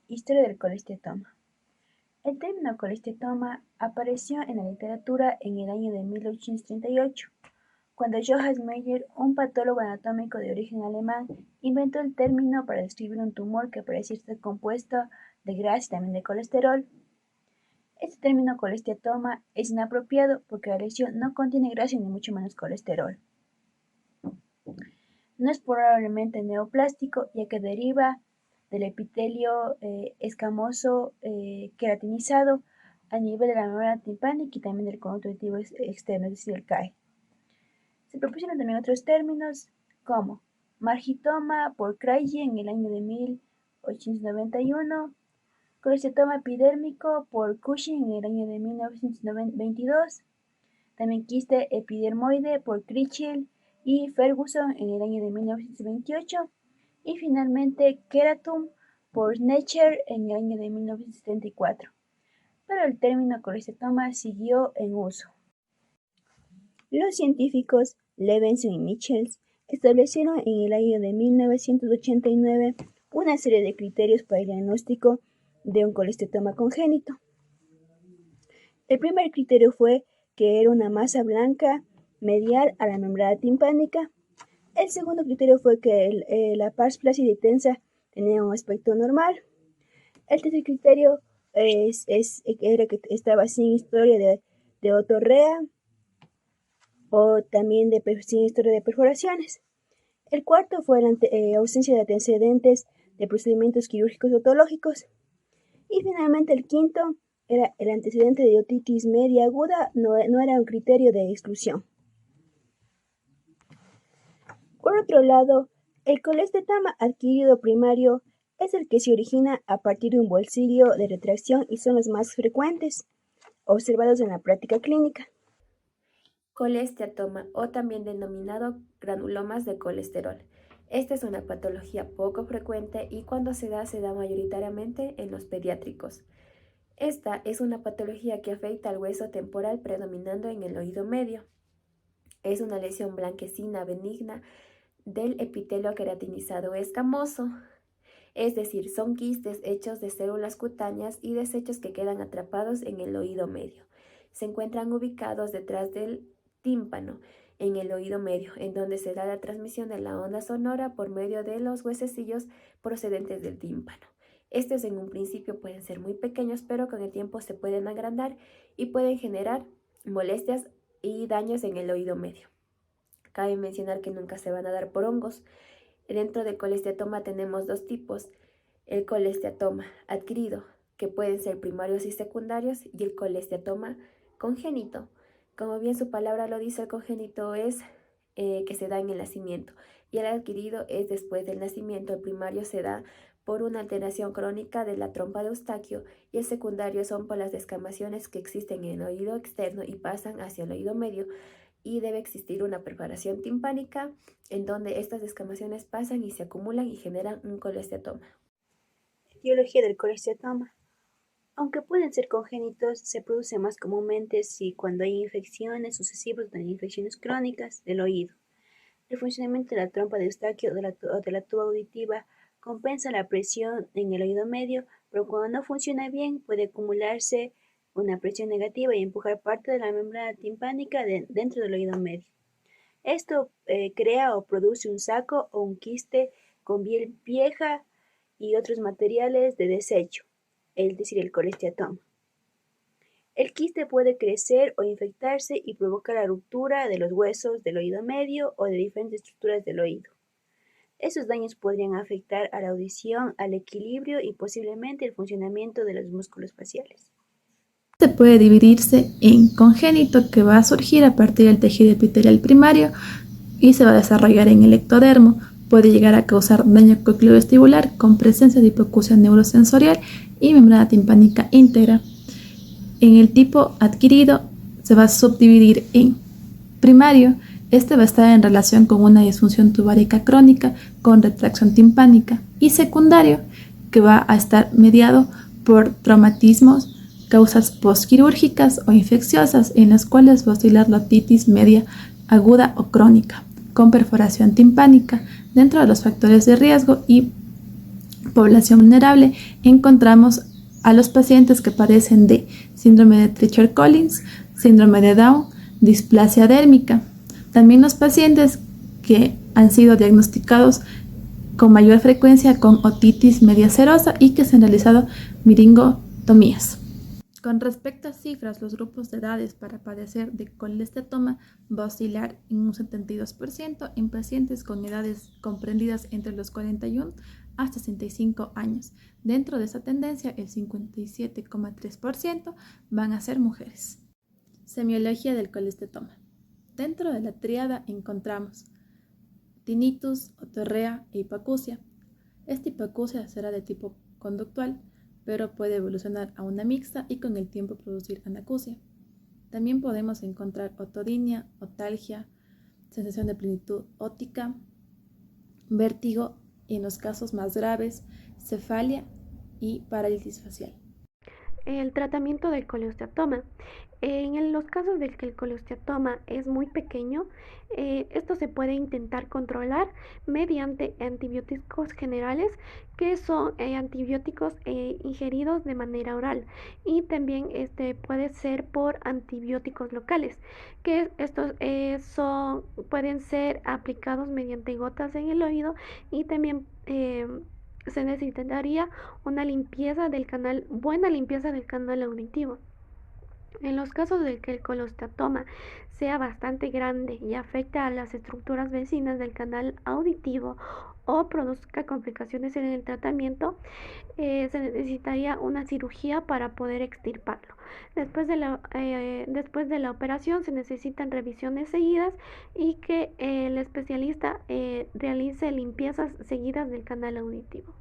Historia del colesteatoma. El término colesteatoma apareció en la literatura en el año de 1838, cuando Johannes Meyer, un patólogo anatómico de origen alemán, inventó el término para describir un tumor que parecía estar compuesto de grasa y también de colesterol. Este término colesteatoma es inapropiado porque la lesión no contiene grasa ni mucho menos colesterol. No es probablemente neoplástico, ya que deriva del epitelio escamoso queratinizado a nivel de la membrana timpánica y también del conducto auditivo externo, es decir, el CAE. Se proporcionan también otros términos como margitoma por Krejci en el año de 1891, colesteatoma epidérmico por Cushing en el año de 1922, también quiste epidermoide por Crichel y Ferguson en el año de 1928, y finalmente Keratum por Schnecher en el año de 1974. Pero el término colesteatoma siguió en uso. Los científicos Levenson y Michels establecieron en el año de 1989 una serie de criterios para el diagnóstico de un colesteatoma congénito. El primer criterio fue que era una masa blanca medial a la membrana timpánica. El segundo criterio fue que la pars flácida y tensa tenía un aspecto normal. El tercer criterio era que estaba sin historia de otorrea o también sin historia de perforaciones. El cuarto fue la ausencia de antecedentes de procedimientos quirúrgicos otológicos. Y finalmente el quinto era el antecedente de otitis media aguda, no era un criterio de exclusión. Por otro lado, el colesteatoma adquirido primario es el que se origina a partir de un bolsillo de retracción y son los más frecuentes, observados en la práctica clínica. Colesteatoma, o también denominado granulomas de colesterol. Esta es una patología poco frecuente y cuando se da mayoritariamente en los pediátricos. Esta es una patología que afecta al hueso temporal predominando en el oído medio. Es una lesión blanquecina benigna del epitelio queratinizado escamoso, es decir, son quistes hechos de células cutáneas y desechos que quedan atrapados en el oído medio. Se encuentran ubicados detrás del tímpano, en el oído medio, en donde se da la transmisión de la onda sonora por medio de los huesecillos procedentes del tímpano. Estos en un principio pueden ser muy pequeños, pero con el tiempo se pueden agrandar y pueden generar molestias y daños en el oído medio. Cabe mencionar que nunca se van a dar por hongos. Dentro del colesteatoma tenemos dos tipos: el colesteatoma adquirido, que pueden ser primarios y secundarios, y el colesteatoma congénito. Como bien su palabra lo dice, el congénito es que se da en el nacimiento y el adquirido es después del nacimiento. El primario se da por una alteración crónica de la trompa de Eustaquio y el secundario son por las descamaciones que existen en el oído externo y pasan hacia el oído medio, y debe existir una perforación timpánica en donde estas descamaciones pasan y se acumulan y generan un colesteatoma. Etiología del colesteatoma. Aunque pueden ser congénitos, se produce más comúnmente cuando hay infecciones sucesivas o infecciones crónicas del oído. El funcionamiento de la trompa de Eustaquio o de la tuba auditiva compensa la presión en el oído medio, pero cuando no funciona bien puede acumularse una presión negativa y empujar parte de la membrana timpánica dentro del oído medio. Esto crea o produce un saco o un quiste con piel vieja y otros materiales de desecho, es decir, el colesteatoma. El quiste puede crecer o infectarse y provocar la ruptura de los huesos del oído medio o de diferentes estructuras del oído. Esos daños podrían afectar a la audición, al equilibrio y posiblemente el funcionamiento de los músculos faciales. Este puede dividirse en congénito, que va a surgir a partir del tejido epitelial primario y se va a desarrollar en el ectodermo. Puede llegar a causar daño cocleovestibular con presencia de hipoacusia neurosensorial y membrana timpánica íntegra. En el tipo adquirido se va a subdividir en primario. Este va a estar en relación con una disfunción tubárica crónica con retracción timpánica, y secundario, que va a estar mediado por traumatismos, causas postquirúrgicas o infecciosas, en las cuales va a oscilar la otitis media aguda o crónica con perforación timpánica dentro de los factores de riesgo, y población vulnerable encontramos a los pacientes que padecen de síndrome de Treacher-Collins, síndrome de Down, displasia dérmica. También los pacientes que han sido diagnosticados con mayor frecuencia con otitis media serosa y que se han realizado miringotomías. Con respecto a cifras, los grupos de edades para padecer de colesteatoma va a oscilar en un 72% en pacientes con edades comprendidas entre los 41 hasta 65 años. Dentro de esa tendencia, el 57,3% van a ser mujeres. Semiología del colesteatoma. Dentro de la tríada encontramos tinnitus, otorrea e hipoacusia. Esta hipoacusia será de tipo conductual, pero puede evolucionar a una mixta y con el tiempo producir anacusia. También podemos encontrar otodinia, otalgia, sensación de plenitud óptica, vértigo y en los casos más graves, cefalia y parálisis facial. El tratamiento del colesteatoma. En los casos de que el colesteatoma es muy pequeño, esto se puede intentar controlar mediante antibióticos generales, que son antibióticos ingeridos de manera oral, y también puede ser por antibióticos locales, que estos pueden ser aplicados mediante gotas en el oído, y también se necesitaría una buena limpieza del canal auditivo. En los casos de que el colesteatoma sea bastante grande y afecte a las estructuras vecinas del canal auditivo o produzca complicaciones en el tratamiento, se necesitaría una cirugía para poder extirparlo. Después de la operación se necesitan revisiones seguidas y que el especialista realice limpiezas seguidas del canal auditivo.